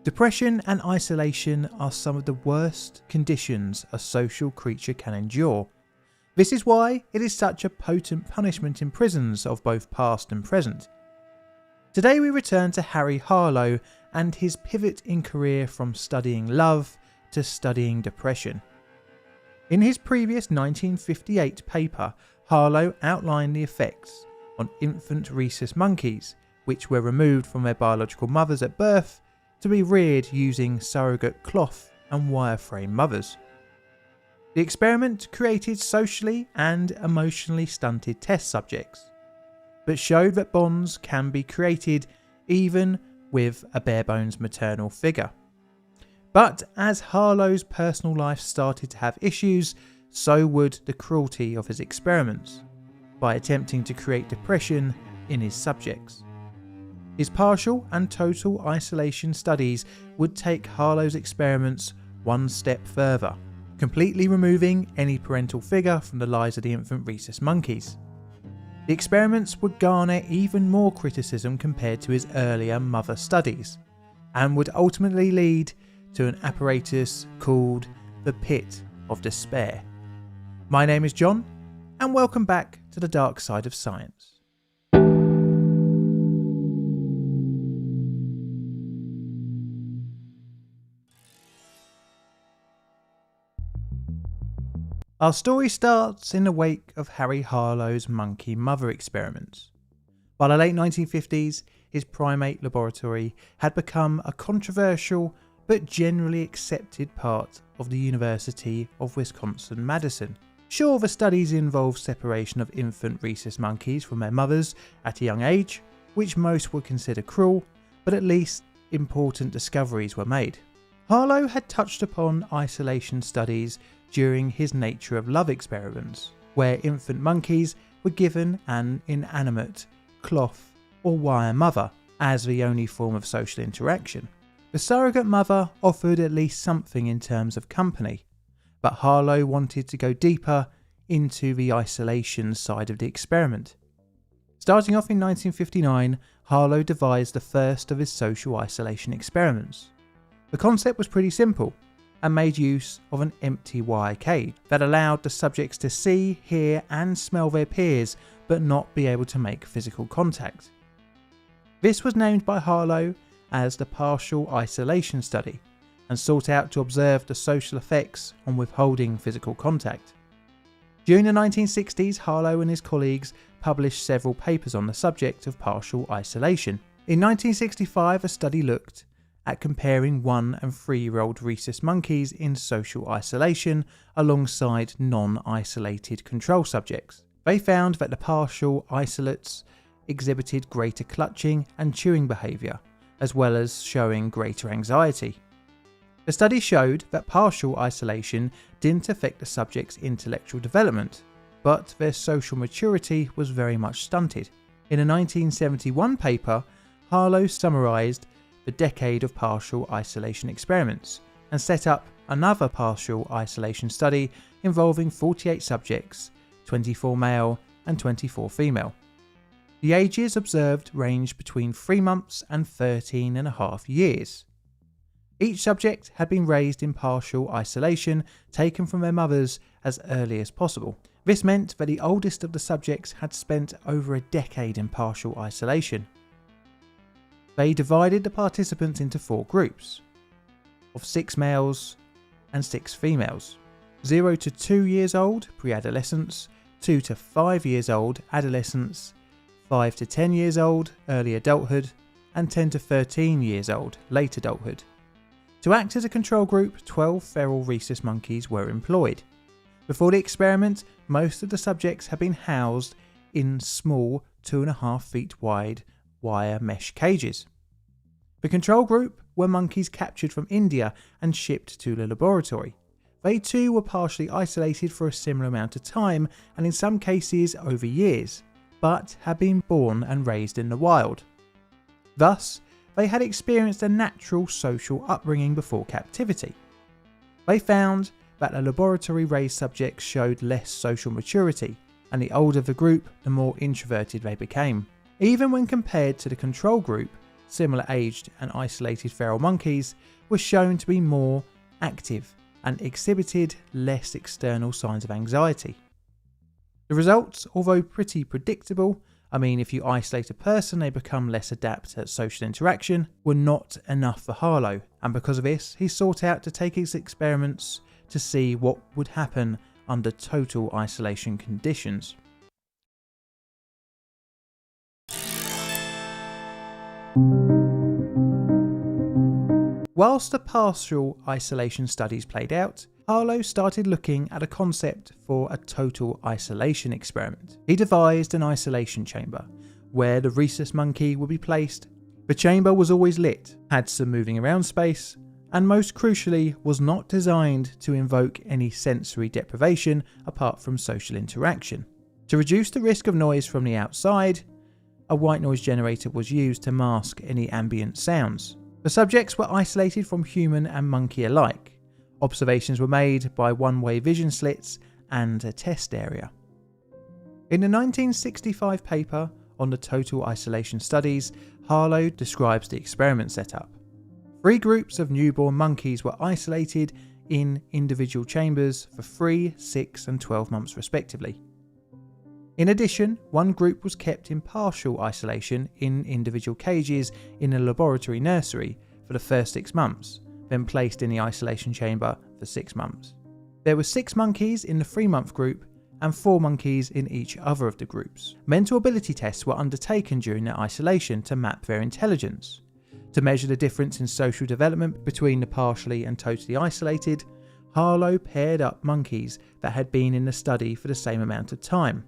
Depression and isolation are some of the worst conditions a social creature can endure. This is why it is such a potent punishment in prisons of both past and present. Today we return to Harry Harlow and his pivot in career from studying love to studying depression. In his previous 1958 paper, Harlow outlined the effects on infant rhesus monkeys, which were removed from their biological mothers at birth to be reared using surrogate cloth and wireframe mothers. The experiment created socially and emotionally stunted test subjects, but showed that bonds can be created even with a bare-bones maternal figure. But as Harlow's personal life started to have issues, so would the cruelty of his experiments, by attempting to create depression in his subjects. His partial and total isolation studies would take Harlow's experiments one step further, completely removing any parental figure from the lives of the infant rhesus monkeys. The experiments would garner even more criticism compared to his earlier mother studies, and would ultimately lead to an apparatus called the Pit of Despair. My name is John, and welcome back to the dark side of science. Our story starts in the wake of Harry Harlow's monkey mother experiments. By the late 1950s, his primate laboratory had become a controversial but generally accepted part of the University of Wisconsin-Madison. Sure, the studies involved separation of infant rhesus monkeys from their mothers at a young age, which most would consider cruel, but at least important discoveries were made. Harlow had touched upon isolation studies during his nature of love experiments, where infant monkeys were given an inanimate cloth or wire mother as the only form of social interaction. The surrogate mother offered at least something in terms of company, but Harlow wanted to go deeper into the isolation side of the experiment. Starting off in 1959, Harlow devised the first of his social isolation experiments. The concept was pretty simple, and made use of an empty wire cage that allowed the subjects to see, hear and smell their peers, but not be able to make physical contact. This was named by Harlow as the partial isolation study, and sought out to observe the social effects on withholding physical contact. During the 1960s, Harlow and his colleagues published several papers on the subject of partial isolation. In 1965, a study looked at comparing 1- and 3-year-old rhesus monkeys in social isolation alongside non-isolated control subjects. They found that the partial isolates exhibited greater clutching and chewing behaviour, as well as showing greater anxiety. The study showed that partial isolation didn't affect the subjects' intellectual development, but their social maturity was very much stunted. In a 1971 paper, Harlow summarised the decade of partial isolation experiments and set up another partial isolation study involving 48 subjects, 24 male and 24 female. The ages observed ranged between 3 months and 13.5 years. Each subject had been raised in partial isolation, taken from their mothers as early as possible. This meant that the oldest of the subjects had spent over a decade in partial isolation. They divided the participants into 4 groups of 6 males and 6 females. 0 to 2 years old, pre-adolescents, 2 to 5 years old, adolescents, 5 to 10 years old, early adulthood, and 10 to 13 years old, late adulthood. To act as a control group, 12 feral rhesus monkeys were employed. Before the experiment, most of the subjects had been housed in small 2.5 feet wide wire mesh cages. The control group were monkeys captured from India and shipped to the laboratory. They too were partially isolated for a similar amount of time, and in some cases over years, but had been born and raised in the wild. Thus, they had experienced a natural social upbringing before captivity. They found that the laboratory raised subjects showed less social maturity, and the older the group, the more introverted they became. Even when compared to the control group, similar aged and isolated feral monkeys were shown to be more active and exhibited less external signs of anxiety. The results, although pretty predictable, if you isolate a person they become less adept at social interaction, were not enough for Harlow, and because of this he sought out to take his experiments to see what would happen under total isolation conditions. Whilst the partial isolation studies played out, Harlow started looking at a concept for a total isolation experiment. He devised an isolation chamber, where the rhesus monkey would be placed. The chamber was always lit, had some moving around space, and most crucially was not designed to invoke any sensory deprivation apart from social interaction. To reduce the risk of noise from the outside, a white noise generator was used to mask any ambient sounds. The subjects were isolated from human and monkey alike. Observations were made by one-way vision slits and a test area. In the 1965 paper on the total isolation studies, Harlow describes the experiment setup. 3 groups of newborn monkeys were isolated in individual chambers for 3, 6 and 12 months respectively. In addition, one group was kept in partial isolation in individual cages in a laboratory nursery for the first 6 months, then placed in the isolation chamber for 6 months. There were 6 monkeys in the 3-month group and 4 monkeys in each other of the groups. Mental ability tests were undertaken during their isolation to map their intelligence. To measure the difference in social development between the partially and totally isolated, Harlow paired up monkeys that had been in the study for the same amount of time.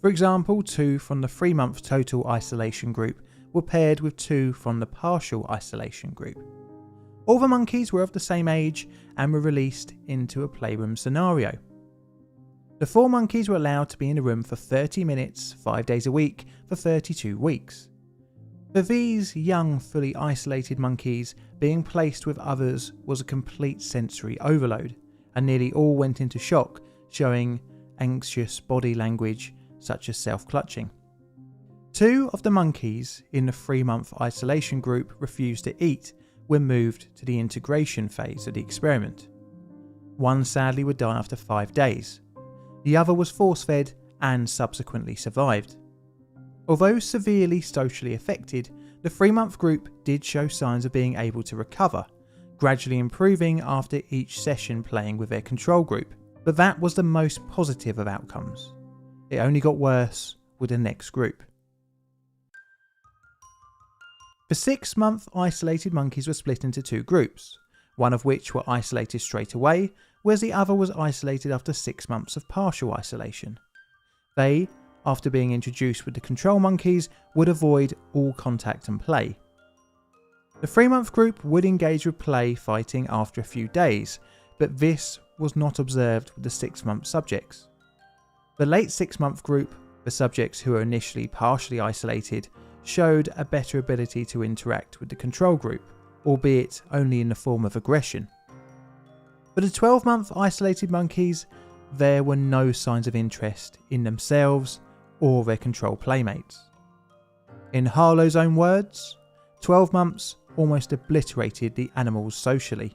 For example, 2 from the 3-month total isolation group were paired with 2 from the partial isolation group. All the monkeys were of the same age and were released into a playroom scenario. The 4 monkeys were allowed to be in the room for 30 minutes, 5 days a week, for 32 weeks. For these young, fully isolated monkeys, being placed with others was a complete sensory overload, and nearly all went into shock, showing anxious body language such as self-clutching. 2 of the monkeys in the 3-month isolation group refused to eat when moved to the integration phase of the experiment. One sadly would die after 5 days. The other was force-fed and subsequently survived. Although severely socially affected, the 3-month group did show signs of being able to recover, gradually improving after each session playing with their control group. But that was the most positive of outcomes. It only got worse with the next group. The 6-month isolated monkeys were split into 2 groups, one of which were isolated straight away, whereas the other was isolated after 6 months of partial isolation. They, after being introduced with the control monkeys, would avoid all contact and play. The 3-month group would engage with play fighting after a few days, but this was not observed with the 6-month subjects. The late 6-month group, the subjects who were initially partially isolated, showed a better ability to interact with the control group, albeit only in the form of aggression. For the 12-month isolated monkeys, there were no signs of interest in themselves or their control playmates. In Harlow's own words, 12 months almost obliterated the animals socially.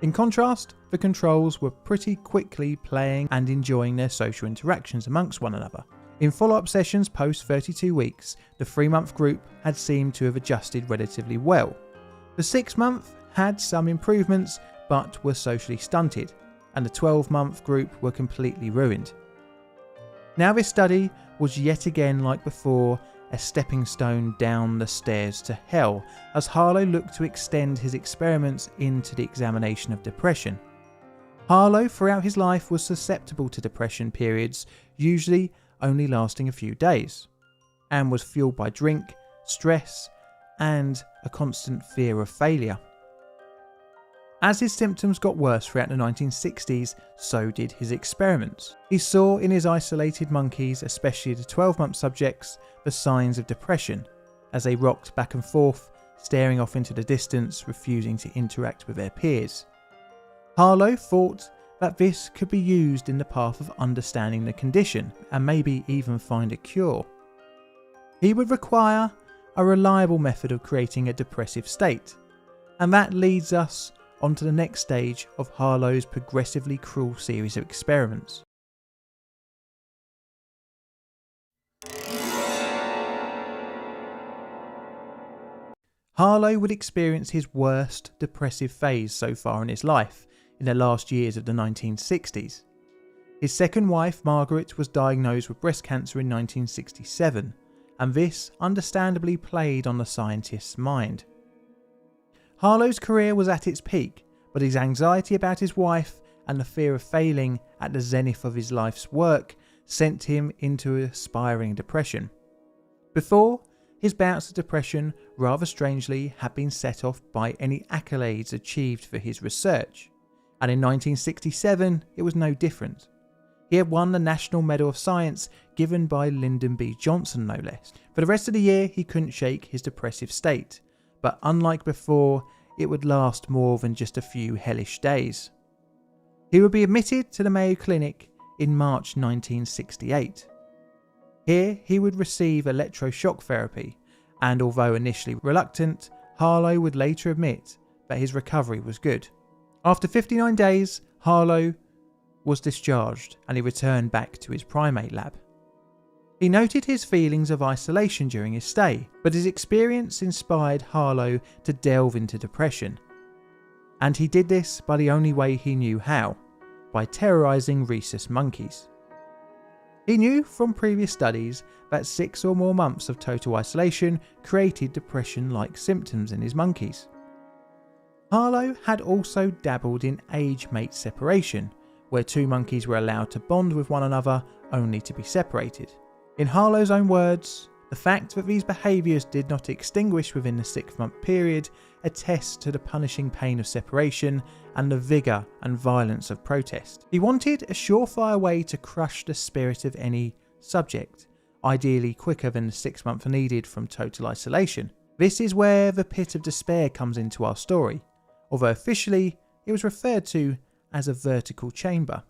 In contrast, the controls were pretty quickly playing and enjoying their social interactions amongst one another. In follow-up sessions post 32 weeks, the 3-month group had seemed to have adjusted relatively well. The 6-month had some improvements but were socially stunted, and the 12-month group were completely ruined. Now this study was yet again, like before, a stepping stone down the stairs to hell, as Harlow looked to extend his experiments into the examination of depression. Harlow throughout his life was susceptible to depression periods, usually only lasting a few days, and was fueled by drink, stress, and a constant fear of failure. As his symptoms got worse throughout the 1960s, so did his experiments. He saw in his isolated monkeys, especially the 12-month subjects, the signs of depression, as they rocked back and forth, staring off into the distance, refusing to interact with their peers. Harlow thought that this could be used in the path of understanding the condition and maybe even find a cure. He would require a reliable method of creating a depressive state. And that leads us onto the next stage of Harlow's progressively cruel series of experiments. Harlow would experience his worst depressive phase so far in his life in the last years of the 1960s. His second wife, Margaret, was diagnosed with breast cancer in 1967, and this understandably played on the scientist's mind. Harlow's career was at its peak, but his anxiety about his wife and the fear of failing at the zenith of his life's work sent him into a spiraling depression. Before, his bouts of depression, rather strangely, had been set off by any accolades achieved for his research, and in 1967 it was no different. He had won the National Medal of Science given by Lyndon B. Johnson, no less. For the rest of the year he couldn't shake his depressive state, but unlike before, it would last more than just a few hellish days. He would be admitted to the Mayo Clinic in March 1968. Here he would receive electroshock therapy, and although initially reluctant, Harlow would later admit that his recovery was good. After 59 days, Harlow was discharged and he returned back to his primate lab. He noted his feelings of isolation during his stay, but his experience inspired Harlow to delve into depression. And he did this by the only way he knew how, by terrorising rhesus monkeys. He knew from previous studies that 6 or more months of total isolation created depression-like symptoms in his monkeys. Harlow had also dabbled in age-mate separation, where 2 monkeys were allowed to bond with one another only to be separated. In Harlow's own words, the fact that these behaviours did not extinguish within the 6-month period attests to the punishing pain of separation and the vigour and violence of protest. He wanted a surefire way to crush the spirit of any subject, ideally quicker than the 6 months needed from total isolation. This is where the pit of despair comes into our story, although officially it was referred to as a vertical chamber.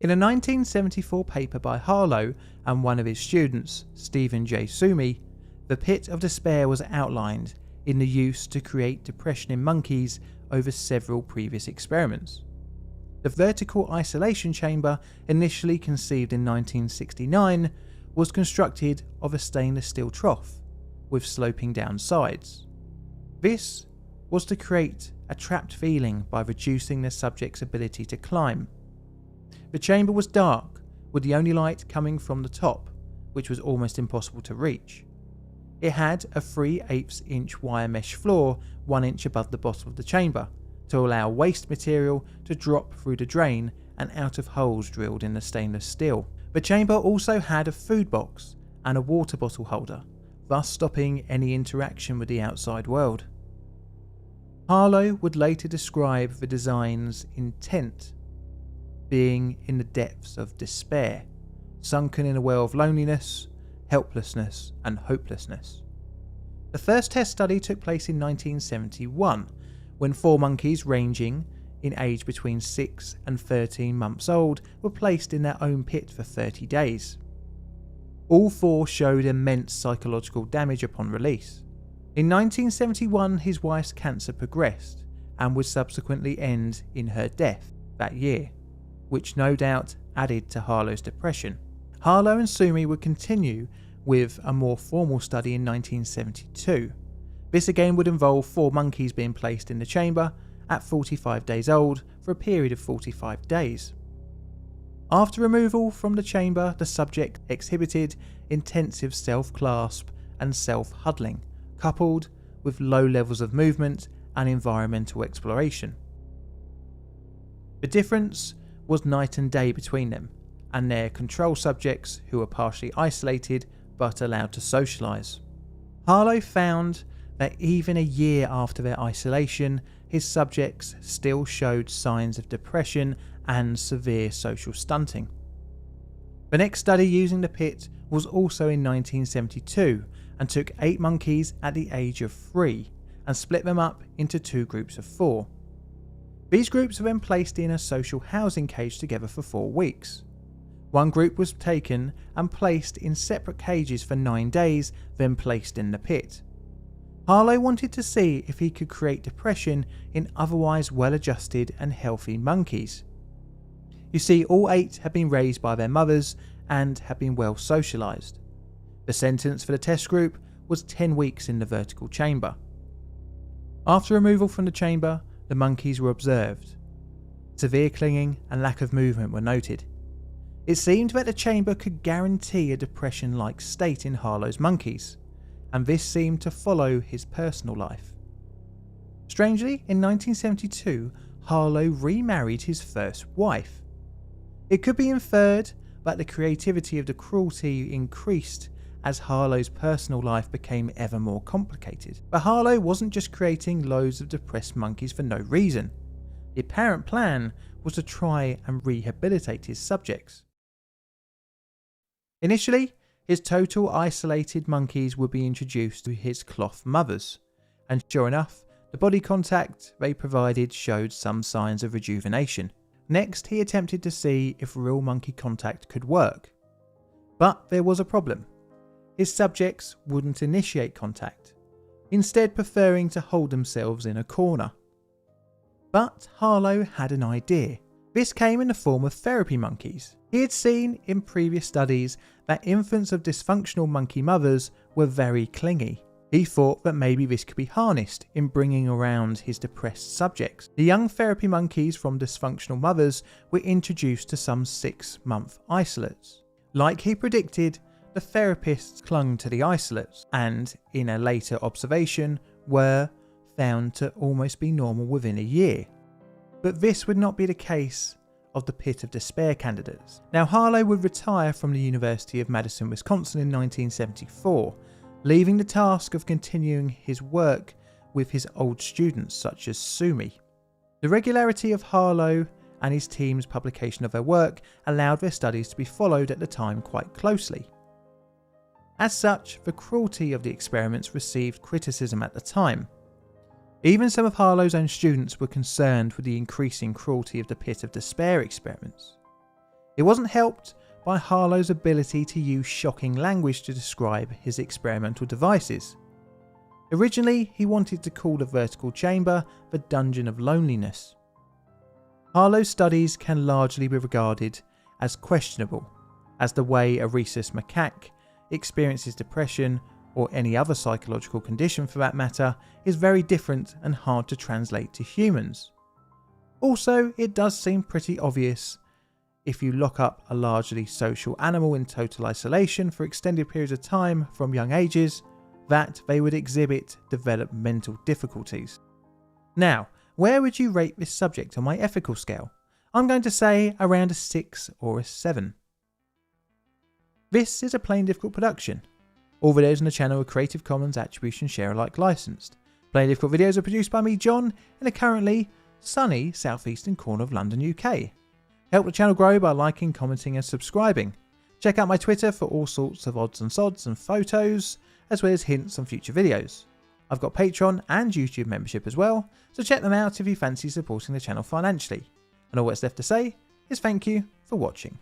In a 1974 paper by Harlow and one of his students, Stephen J. Sumi, the pit of despair was outlined in the use to create depression in monkeys over several previous experiments. The vertical isolation chamber, initially conceived in 1969, was constructed of a stainless steel trough with sloping down sides. This was to create a trapped feeling by reducing the subject's ability to climb. The chamber was dark, with the only light coming from the top, which was almost impossible to reach. It had a 3/8 inch wire mesh floor 1 inch above the bottom of the chamber, to allow waste material to drop through the drain and out of holes drilled in the stainless steel. The chamber also had a food box and a water bottle holder, thus stopping any interaction with the outside world. Harlow would later describe the design's intent being in the depths of despair, sunken in a well of loneliness, helplessness and hopelessness. The first test study took place in 1971, when 4 monkeys ranging in age between 6 and 13 months old were placed in their own pit for 30 days. All 4 showed immense psychological damage upon release. In 1971, his wife's cancer progressed and would subsequently end in her death that year, which no doubt added to Harlow's depression. Harlow and Sumi would continue with a more formal study in 1972. This again would involve 4 monkeys being placed in the chamber at 45 days old for a period of 45 days. After removal from the chamber, the subject exhibited intensive self-clasp and self-huddling, coupled with low levels of movement and environmental exploration. The difference was night and day between them and their control subjects, who were partially isolated but allowed to socialise. Harlow found that even a year after their isolation, his subjects still showed signs of depression and severe social stunting. The next study using the pit was also in 1972 and took 8 monkeys at the age of 3 and split them up into 2 groups of 4. These groups were then placed in a social housing cage together for 4 weeks. One group was taken and placed in separate cages for 9 days, then placed in the pit. Harlow wanted to see if he could create depression in otherwise well-adjusted and healthy monkeys. You see, all 8 had been raised by their mothers and had been well socialised. The sentence for the test group was 10 weeks in the vertical chamber. After removal from the chamber, the monkeys were observed. Severe clinging and lack of movement were noted. It seemed that the chamber could guarantee a depression-like state in Harlow's monkeys, and this seemed to follow his personal life. Strangely, in 1972, Harlow remarried his first wife. It could be inferred that the creativity of the cruelty increased as Harlow's personal life became ever more complicated. But Harlow wasn't just creating loads of depressed monkeys for no reason. The apparent plan was to try and rehabilitate his subjects. Initially, his total isolated monkeys would be introduced to his cloth mothers, and sure enough, the body contact they provided showed some signs of rejuvenation. Next, he attempted to see if real monkey contact could work. But there was a problem. His subjects wouldn't initiate contact, instead preferring to hold themselves in a corner. But Harlow had an idea. This came in the form of therapy monkeys. He had seen in previous studies that infants of dysfunctional monkey mothers were very clingy. He thought that maybe this could be harnessed in bringing around his depressed subjects. The young therapy monkeys from dysfunctional mothers were introduced to some 6-month isolates. Like he predicted, the therapists clung to the isolates and, in a later observation, were found to almost be normal within a year. But this would not be the case of the pit of despair candidates. Now, Harlow would retire from the University of Madison, Wisconsin in 1974, leaving the task of continuing his work with his old students such as Sumi. The regularity of Harlow and his team's publication of their work allowed their studies to be followed at the time quite closely. As such, the cruelty of the experiments received criticism at the time. Even some of Harlow's own students were concerned with the increasing cruelty of the pit of despair experiments. It wasn't helped by Harlow's ability to use shocking language to describe his experimental devices. Originally, he wanted to call the vertical chamber the Dungeon of Loneliness. Harlow's studies can largely be regarded as questionable, as the way a rhesus macaque experiences depression, or any other psychological condition for that matter, is very different and hard to translate to humans. Also, it does seem pretty obvious, if you lock up a largely social animal in total isolation for extended periods of time from young ages, that they would exhibit developmental difficulties. Now, where would you rate this subject on my ethical scale? I'm going to say around a 6 or a 7. This is a Plain Difficult production. All videos on the channel are Creative Commons Attribution Share Alike licensed. Plain Difficult videos are produced by me, John, in a currently sunny southeastern corner of London, UK. Help the channel grow by liking, commenting and subscribing. Check out my Twitter for all sorts of odds and sods and photos, as well as hints on future videos. I've got Patreon and YouTube membership as well, so check them out if you fancy supporting the channel financially. And all that's left to say is thank you for watching.